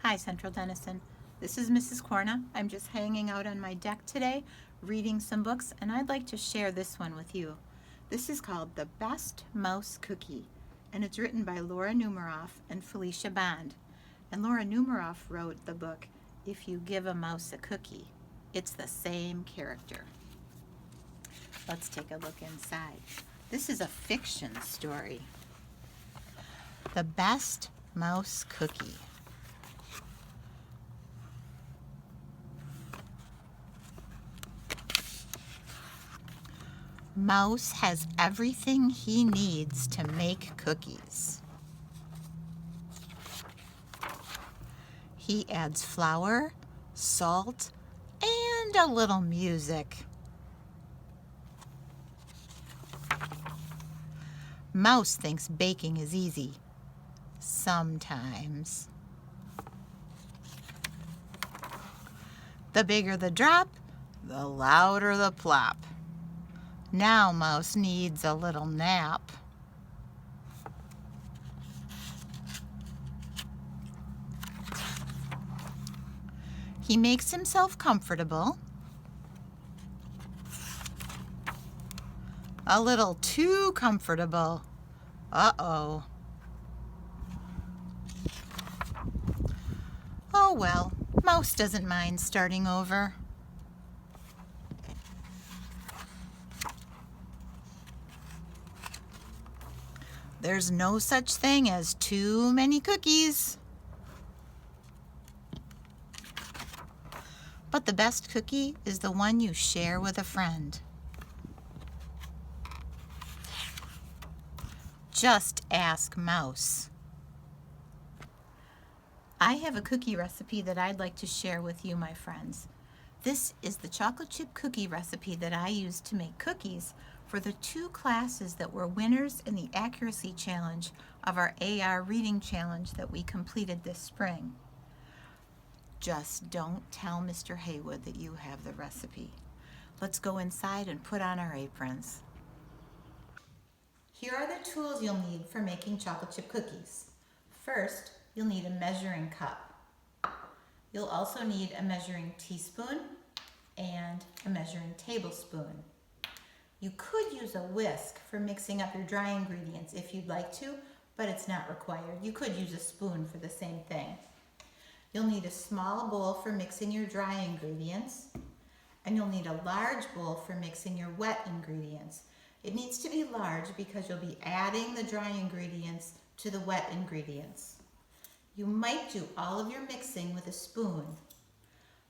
Hi, Central-Denison. This is Mrs. Corna. I'm just hanging out on my deck today, reading some books, and I'd like to share this one with you. This is called The Best Mouse Cookie, and it's written by Laura Numeroff and Felicia Bond. And Laura Numeroff wrote the book, If You Give a Mouse a Cookie. It's the same character. Let's take a look inside. This is a fiction story. The Best Mouse Cookie. Mouse has everything he needs to make cookies. He adds flour, salt, and a little music. Mouse thinks baking is easy. Sometimes. The bigger the drop, the louder the plop. Now Mouse needs a little nap. He makes himself comfortable. A little too comfortable. Uh-oh. Oh well, Mouse doesn't mind starting over. There's no such thing as too many cookies. But the best cookie is the one you share with a friend. Just ask Mouse. I have a cookie recipe that I'd like to share with you, my friends. This is the chocolate chip cookie recipe that I used to make cookies for the 2 classes that were winners in the accuracy challenge of our AR reading challenge that we completed this spring. Just don't tell Mr. Haywood that you have the recipe. Let's go inside and put on our aprons. Here are the tools you'll need for making chocolate chip cookies. First, you'll need a measuring cup. You'll also need a measuring teaspoon and a measuring tablespoon. You could use a whisk for mixing up your dry ingredients if you'd like to, but it's not required. You could use a spoon for the same thing. You'll need a small bowl for mixing your dry ingredients, and you'll need a large bowl for mixing your wet ingredients. It needs to be large because you'll be adding the dry ingredients to the wet ingredients. You might do all of your mixing with a spoon,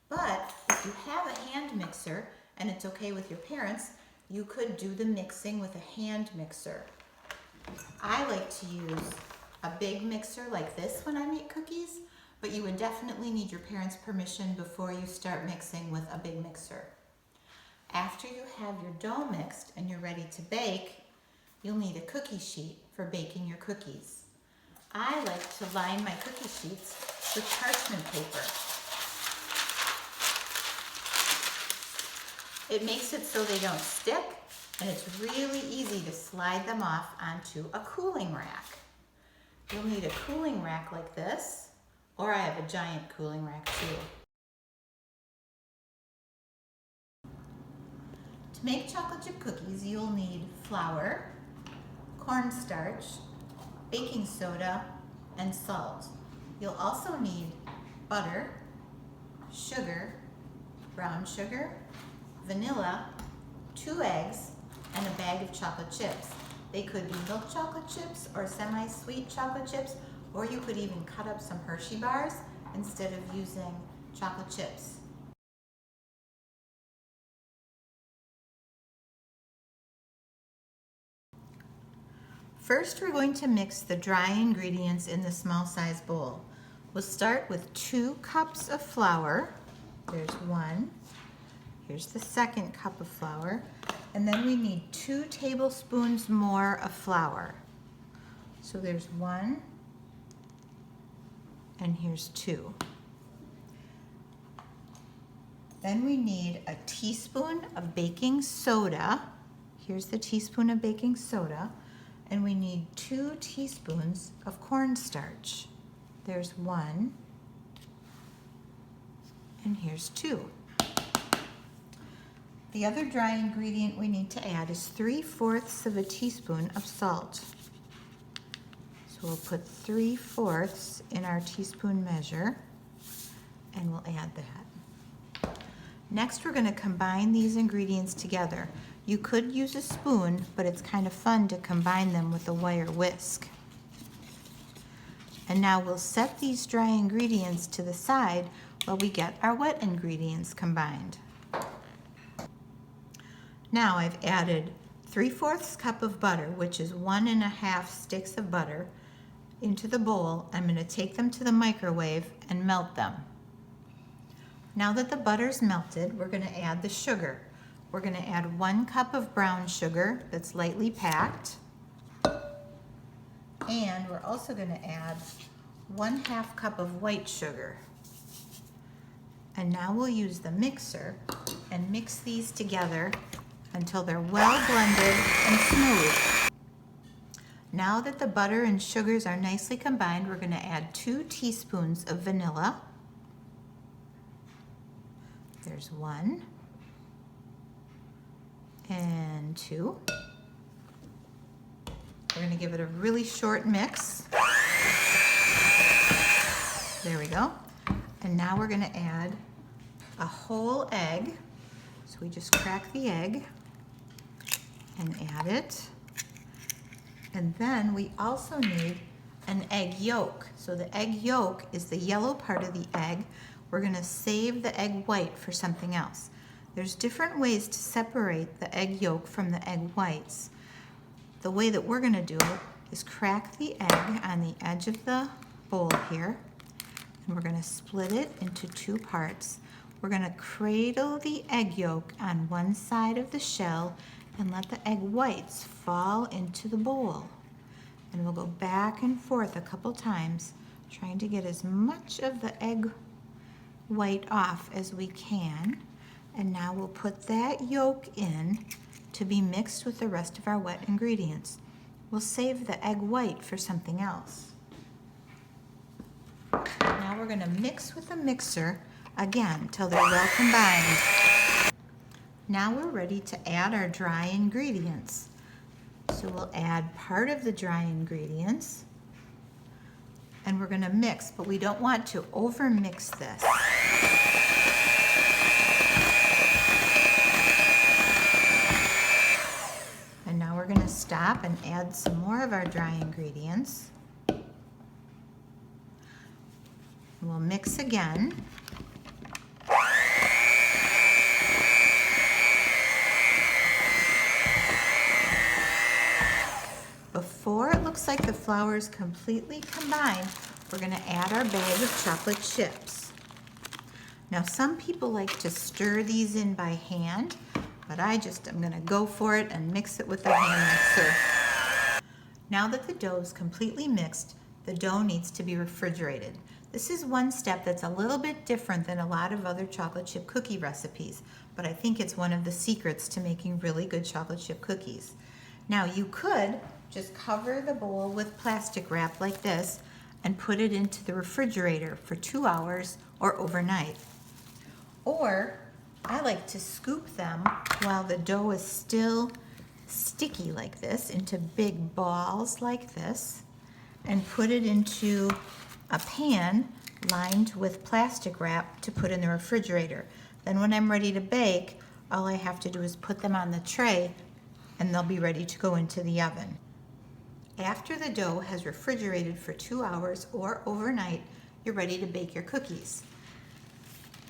but if you have a hand mixer and it's okay with your parents, you could do the mixing with a hand mixer. I like to use a big mixer like this when I make cookies, but you would definitely need your parents' permission before you start mixing with a big mixer. After you have your dough mixed and you're ready to bake, you'll need a cookie sheet for baking your cookies. I like to line my cookie sheets with parchment paper. It makes it so they don't stick, and it's really easy to slide them off onto a cooling rack. You'll need a cooling rack like this, or I have a giant cooling rack too. To make chocolate chip cookies, you'll need flour, cornstarch, baking soda, and salt. You'll also need butter, sugar, brown sugar, vanilla, 2 eggs, and a bag of chocolate chips. They could be milk chocolate chips or semi-sweet chocolate chips, or you could even cut up some Hershey bars instead of using chocolate chips. First, we're going to mix the dry ingredients in the small size bowl. We'll start with 2 cups of flour. There's 1. Here's the 2nd cup of flour. And then we need 2 tablespoons more of flour. So there's 1, and here's 2. Then we need a teaspoon of baking soda. Here's the teaspoon of baking soda. And we need 2 teaspoons of cornstarch. There's 1 and here's 2. The other dry ingredient we need to add is 3/4 of a teaspoon of salt. So we'll put 3/4 in our teaspoon measure, and we'll add that. Next, we're going to combine these ingredients together. You could use a spoon, but it's kind of fun to combine them with a wire whisk. And now we'll set these dry ingredients to the side while we get our wet ingredients combined. Now I've added 3/4 cup of butter, which is 1 1/2 sticks of butter, into the bowl. I'm going to take them to the microwave and melt them. Now that the butter's melted, we're going to add the sugar. We're going to add 1 cup of brown sugar that's lightly packed. And we're also going to add 1/2 cup of white sugar. And now we'll use the mixer and mix these together until they're well blended and smooth. Now that the butter and sugars are nicely combined, we're going to add 2 teaspoons of vanilla. There's 1 and 2. We're going to give it a really short mix. There we go. And now we're going to add a whole egg. So we just crack the egg and add it. And then we also need an egg yolk. So the egg yolk is the yellow part of the egg. We're going to save the egg white for something else. There's different ways to separate the egg yolk from the egg whites. The way that we're going to do it is crack the egg on the edge of the bowl here, and we're going to split it into 2 parts. We're going to cradle the egg yolk on one side of the shell and let the egg whites fall into the bowl. And we'll go back and forth a couple times, trying to get as much of the egg white off as we can. And now we'll put that yolk in to be mixed with the rest of our wet ingredients. We'll save the egg white for something else. Now we're going to mix with the mixer again till they're well combined. Now we're ready to add our dry ingredients. So we'll add part of the dry ingredients and we're going to mix, but we don't want to over mix this. And now we're going to stop and add some more of our dry ingredients. We'll mix again. Before it looks like the flour is completely combined, we're going to add our bag of chocolate chips. Now some people like to stir these in by hand, but I'm going to go for it and mix it with the hand mixer. Now that the dough is completely mixed, the dough needs to be refrigerated. This is one step that's a little bit different than a lot of other chocolate chip cookie recipes, but I think it's one of the secrets to making really good chocolate chip cookies. Now you could just cover the bowl with plastic wrap like this and put it into the refrigerator for 2 hours or overnight. Or I like to scoop them while the dough is still sticky like this into big balls like this and put it into a pan lined with plastic wrap to put in the refrigerator. Then when I'm ready to bake, all I have to do is put them on the tray and they'll be ready to go into the oven. After the dough has refrigerated for 2 hours or overnight, you're ready to bake your cookies.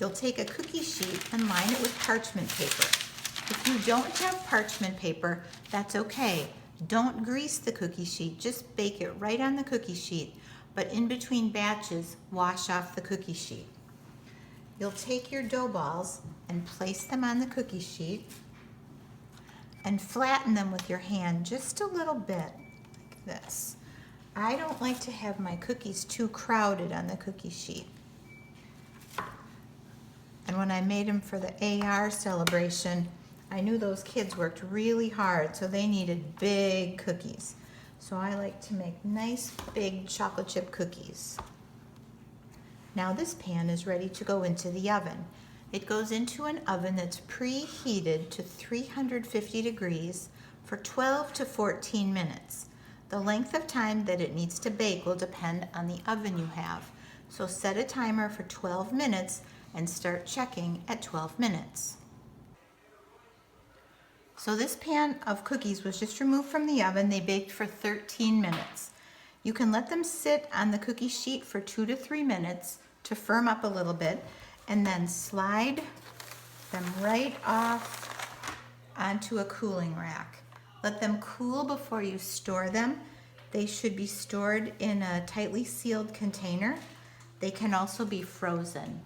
You'll take a cookie sheet and line it with parchment paper. If you don't have parchment paper, that's okay. Don't grease the cookie sheet, just bake it right on the cookie sheet, but in between batches, wash off the cookie sheet. You'll take your dough balls and place them on the cookie sheet and flatten them with your hand just a little bit. This. I don't like to have my cookies too crowded on the cookie sheet. And when I made them for the AR celebration, I knew those kids worked really hard, so they needed big cookies. So I like to make nice big chocolate chip cookies. Now this pan is ready to go into the oven. It goes into an oven that's preheated to 350 degrees for 12 to 14 minutes. The length of time that it needs to bake will depend on the oven you have. So set a timer for 12 minutes and start checking at 12 minutes. So this pan of cookies was just removed from the oven. They baked for 13 minutes. You can let them sit on the cookie sheet for 2 to 3 minutes to firm up a little bit, and then slide them right off onto a cooling rack. Let them cool before you store them. They should be stored in a tightly sealed container. They can also be frozen.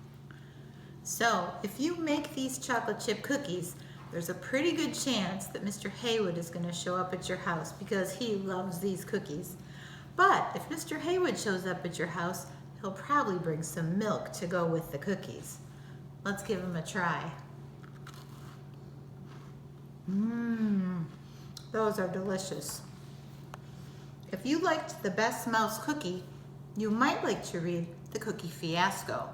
So if you make these chocolate chip cookies, there's a pretty good chance that Mr. Haywood is going to show up at your house because he loves these cookies. But if Mr. Haywood shows up at your house, he'll probably bring some milk to go with the cookies. Let's give him a try. Those are delicious. If you liked the Best Mouse cookie, you might like to read The Cookie Fiasco.